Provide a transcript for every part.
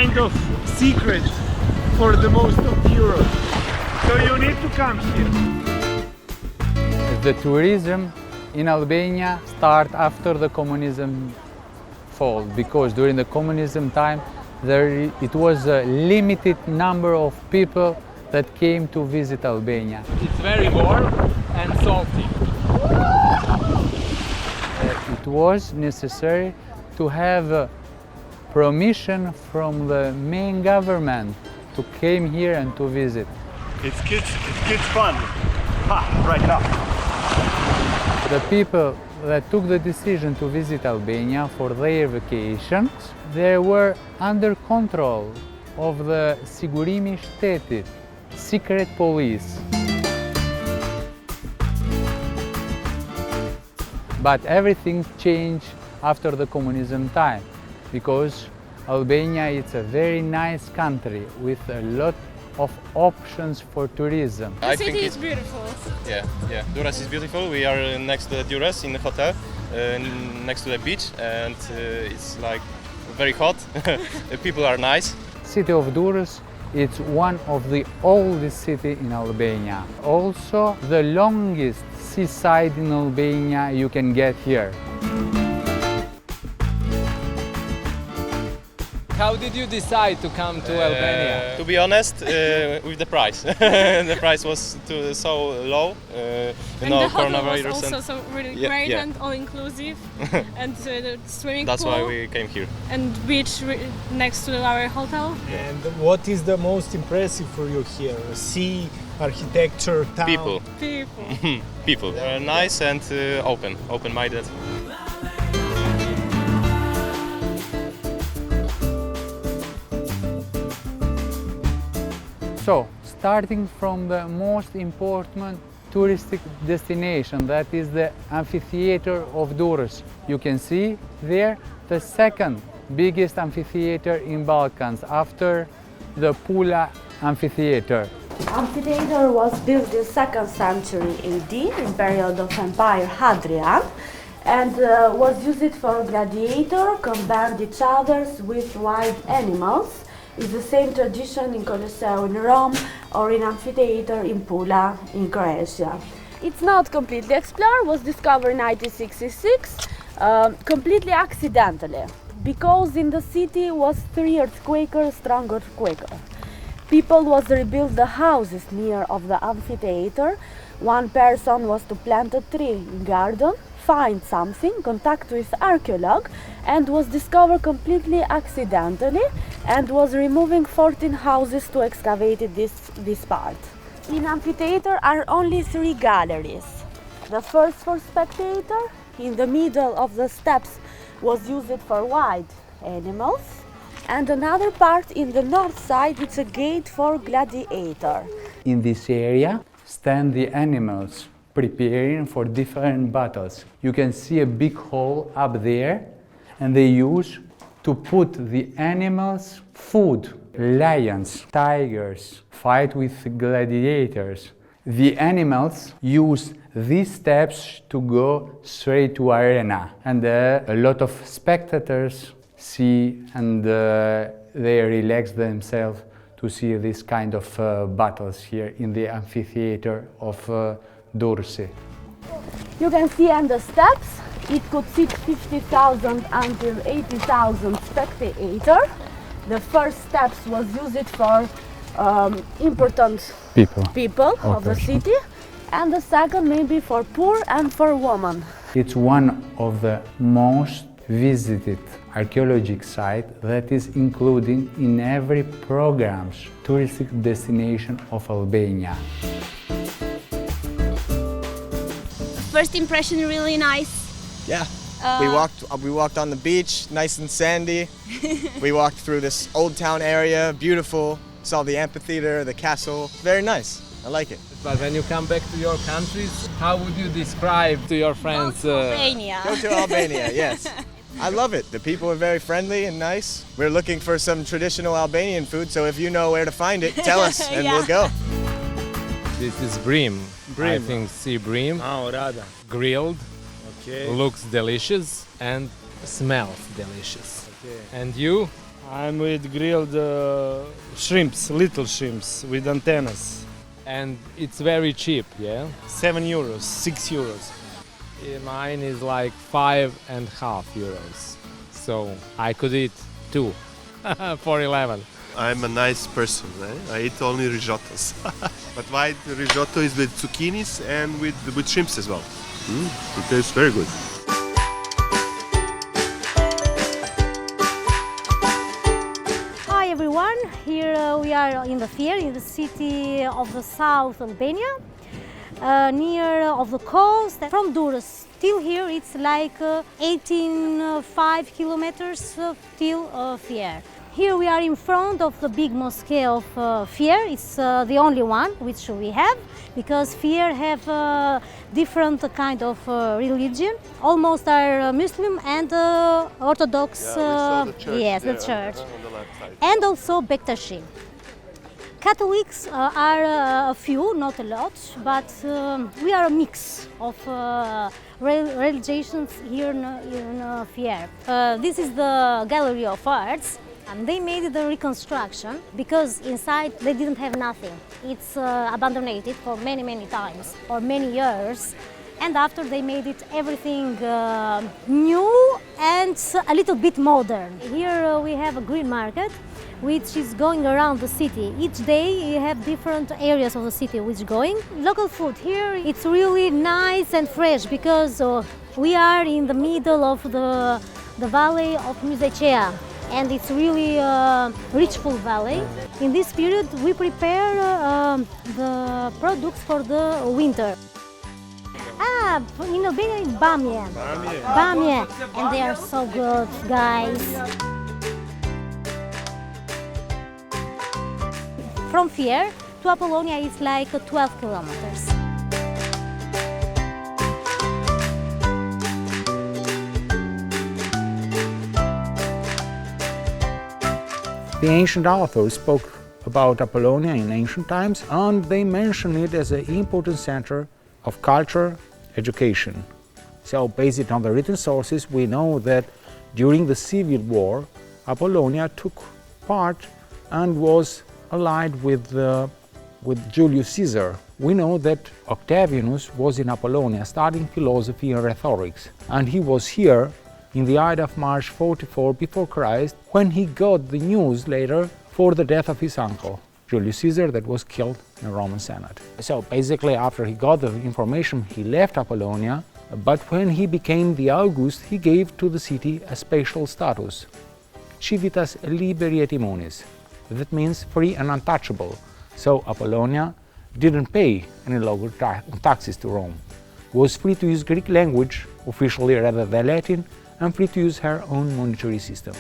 kind of secret for the most of Europe. So you need to come here. The tourism in Albania started after the communism fall, because during the communism time it was a limited number of people that came to visit Albania. It's very warm and salty. It was necessary to have permission from the main government to came here and to visit. It's kids fun. Right now. The people that took the decision to visit Albania for their vacations, they were under control of the Sigurimi Shtetit, secret police. But everything changed after the communism time, because Albania is a very nice country with a lot of options for tourism. The city is beautiful. Yeah. Durrës is beautiful. We are next to Durrës in the hotel, next to the beach, and it's like very hot. The people are nice. City of Durrës, it's one of the oldest cities in Albania. Also the longest seaside in Albania you can get here. How did you decide to come to Albania? To be honest, with the price. The price was so low. And the hotel was also so really great and all-inclusive. And the swimming That's pool. why we came here. And beach next to our hotel. And what is the most impressive for you here? Sea, architecture, town? People. People. People. They're nice and open-minded. So, starting from the most important touristic destination, that is the Amphitheater of Durrës. You can see there the second biggest amphitheater in Balkans after the Pula Amphitheater. Amphitheater was built in 2nd century AD in period of Empire Hadrian, and was used for gladiator combat each other with wild animals. It's the same tradition in Colosseum in Rome or in Amphitheater in Pula in Croatia. It's not completely explored, was discovered in 1966, completely accidentally, because in the city was 3 earthquakes, strong earthquake. People was rebuild the houses near of the amphitheater. One person was to plant a tree in garden, find something, contact with archaeolog, and was discovered completely accidentally, and was removing 14 houses to excavate this part. In amphitheater are only 3 galleries. The first for spectator, in the middle of the steps was used for wild animals, and another part in the north side, it's a gate for gladiator. In this area stand the animals preparing for different battles. You can see a big hole up there, and they use to put the animals food. Lions, tigers fight with gladiators. The animals use these steps to go straight to arena, and a lot of spectators see and they relax themselves to see this kind of battles here in the amphitheater of Durrës. You can see on the steps, it could sit 50,000 until 80,000 spectators. The first steps was used for important people of the city, and the second maybe for poor and for women. It's one of the most visited archaeological site that is included in every program's touristic destination of Albania. First impression, really nice. Yeah, we walked on the beach, nice and sandy. We walked through this old town area, beautiful. Saw the amphitheater, the castle. Very nice. I like it. But when you come back to your countries, how would you describe to your friends? Go to Albania. Go to Albania, yes. I love it. The people are very friendly and nice. We're looking for some traditional Albanian food, so if you know where to find it, tell us and we'll go. This is bream. I think sea bream. Oh, rada. Grilled. Okay. Looks delicious and smells delicious. Okay. And you? I'm with grilled shrimps, little shrimps with antennas. And it's very cheap, yeah? 7 euros, 6 euros. Mine is like 5.5 euros. So I could eat 2 for 11. I'm a nice person. I eat only risottos. But white risotto is with zucchinis and with shrimps as well. It tastes very good. Hi everyone, here we are in the Fier, in the city of the South Albania, near of the coast. From Durrës till here it's like 18.5 kilometers till Fier. Here we are in front of the big mosque of Fier. It's the only one which we have, because Fier have different kind of religion. Almost are Muslim and Orthodox. Yes, the church. On the left side. And also Bektashi. Catholics are a few, not a lot, but we are a mix of religions here in Fier. This is the Gallery of Arts. And they made the reconstruction because inside they didn't have nothing. It's abandoned for many times, or many years. And after they made it everything new and a little bit modern. Here we have a green market which is going around the city. Each day you have different areas of the city which going. Local food here, it's really nice and fresh because we are in the middle of the valley of Musecea. And it's really a richful valley. In this period, we prepare the products for the winter. In Albania, it's bamje. Bamje. And they are so good, guys. From Fier to Apollonia, it's like 12 kilometers. The ancient authors spoke about Apollonia in ancient times, and they mention it as an important center of culture, education. So, based on the written sources, we know that during the Civil War, Apollonia took part and was allied with Julius Caesar. We know that Octavianus was in Apollonia studying philosophy and rhetorics, and he was here in the Ide of March 44 before Christ, when he got the news later for the death of his uncle, Julius Caesar, that was killed in the Roman Senate. So basically, after he got the information, he left Apollonia, but when he became the August, he gave to the city a special status, civitas liberi et immunis. That means free and untouchable. So Apollonia didn't pay any local taxes to Rome, was free to use Greek language officially rather than Latin, and free to use her own monetary system.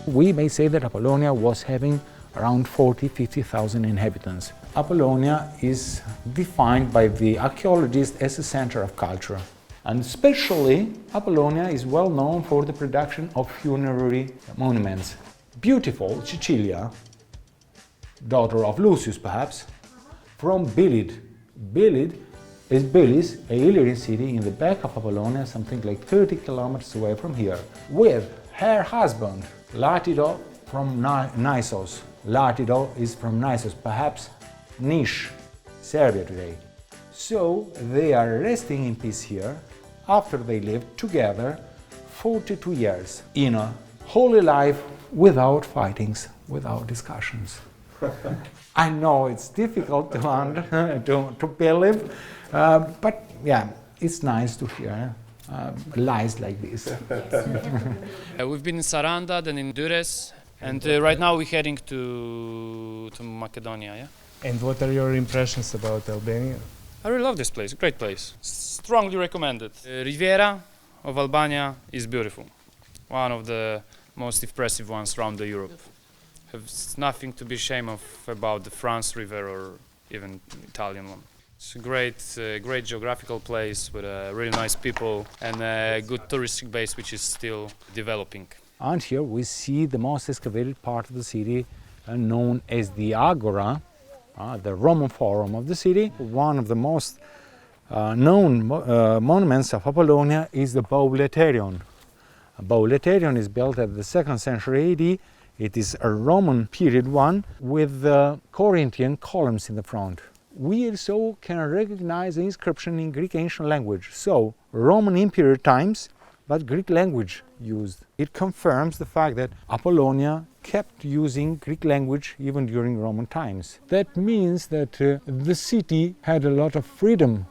We may say that Apollonia was having around 40,000–50,000 inhabitants. Apollonia is defined by the archaeologists as a center of culture. And especially, Apollonia is well known for the production of funerary monuments. Beautiful Cecilia, daughter of Lucius perhaps, from Bilid. Bilid is Bilis, a Illyrian city in the back of Apollonia, something like 30 kilometers away from here, with her husband, Latido from Nisos. Latido is from Nisos, perhaps Niš, Serbia today. So they are resting in peace here after they lived together 42 years in a holy life without fightings, without discussions. I know it's difficult to believe, but yeah, it's nice to hear lies like this. We've been in Saranda, then in Durrës, and right now we're heading to Macedonia. Yeah. And what are your impressions about Albania? I really love this place. Great place. Strongly recommended. Riviera of Albania is beautiful. One of the most impressive ones around Europe. There's nothing to be ashamed of about the France River or even Italian one. It's a great geographical place with really nice people and a good touristic base which is still developing. And here we see the most excavated part of the city known as the Agora, the Roman Forum of the city, one of the most known monuments of Apollonia is the Bouleuterion. Bouleuterion is built at the 2nd century AD. It is a Roman period one with Corinthian columns in the front. We also can recognize the inscription in Greek ancient language, so Roman imperial times, but Greek language used. It confirms the fact that Apollonia kept using Greek language even during Roman times. That means that the city had a lot of freedom.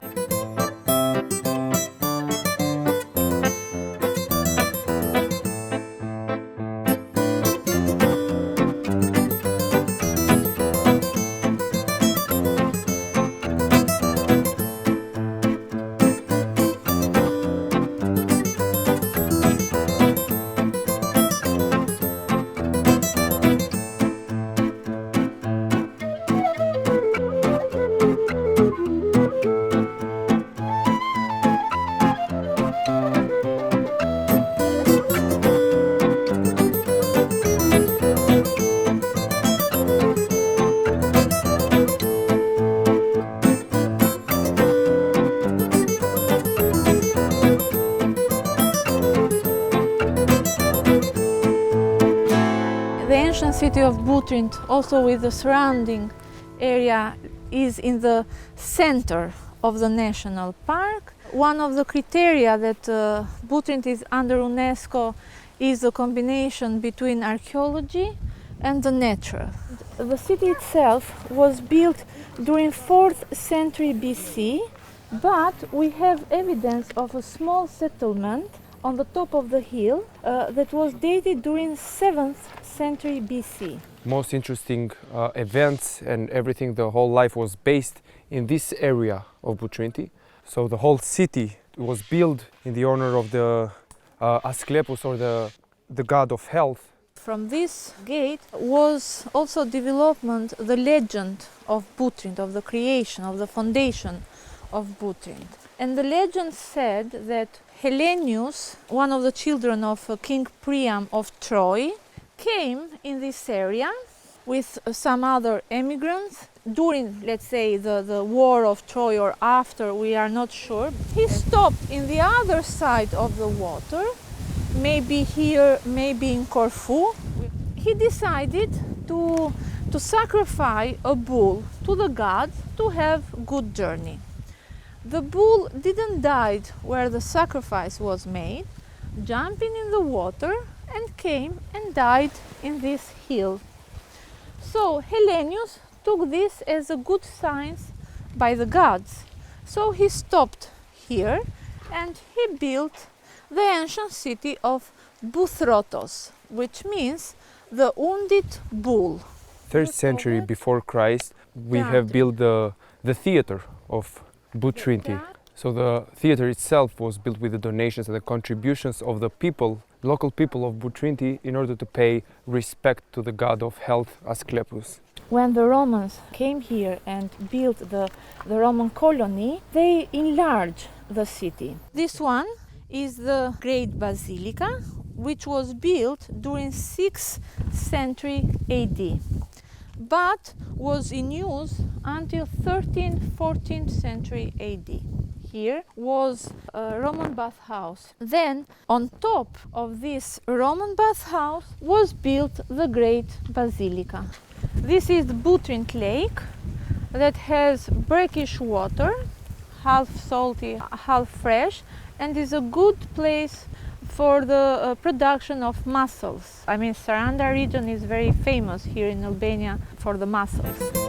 City of Butrint, also with the surrounding area, is in the center of the national park. One of the criteria that Butrint is under UNESCO is the combination between archaeology and the nature. The city itself was built during 4th century BC, but we have evidence of a small settlement on the top of the hill that was dated during 7th century BC. Most interesting events and everything, the whole life was based in this area of Butrint. So the whole city was built in the honor of the Asclepius, or the god of health. From this gate was also development the legend of Butrint, of the creation, of the foundation of Butrint. And the legend said that Hellenius, one of the children of King Priam of Troy, came in this area with some other emigrants during, let's say, the war of Troy or after, we are not sure. He stopped in the other side of the water, maybe here, maybe in Corfu. He decided to sacrifice a bull to the gods to have good journey. The bull didn't die where the sacrifice was made, jumping in the water, and came and died in this hill. So Hellenius took this as a good sign by the gods. So he stopped here and he built the ancient city of Buthrotos, which means the wounded bull. 3rd century before Christ, we have built the theater of Butrint. So the theater itself was built with the donations and the contributions of the people, local people of Butrint, in order to pay respect to the god of health, Asclepius. When the Romans came here and built the Roman colony, they enlarged the city. This one is the Great Basilica, which was built during 6th century AD, but was in use until 13th, 14th century AD. Here was a Roman bathhouse. Then, on top of this Roman bathhouse was built the Great Basilica. This is the Butrint Lake that has brackish water, half salty, half fresh, and is a good place for the production of mussels. I mean, Saranda region is very famous here in Albania for the mussels.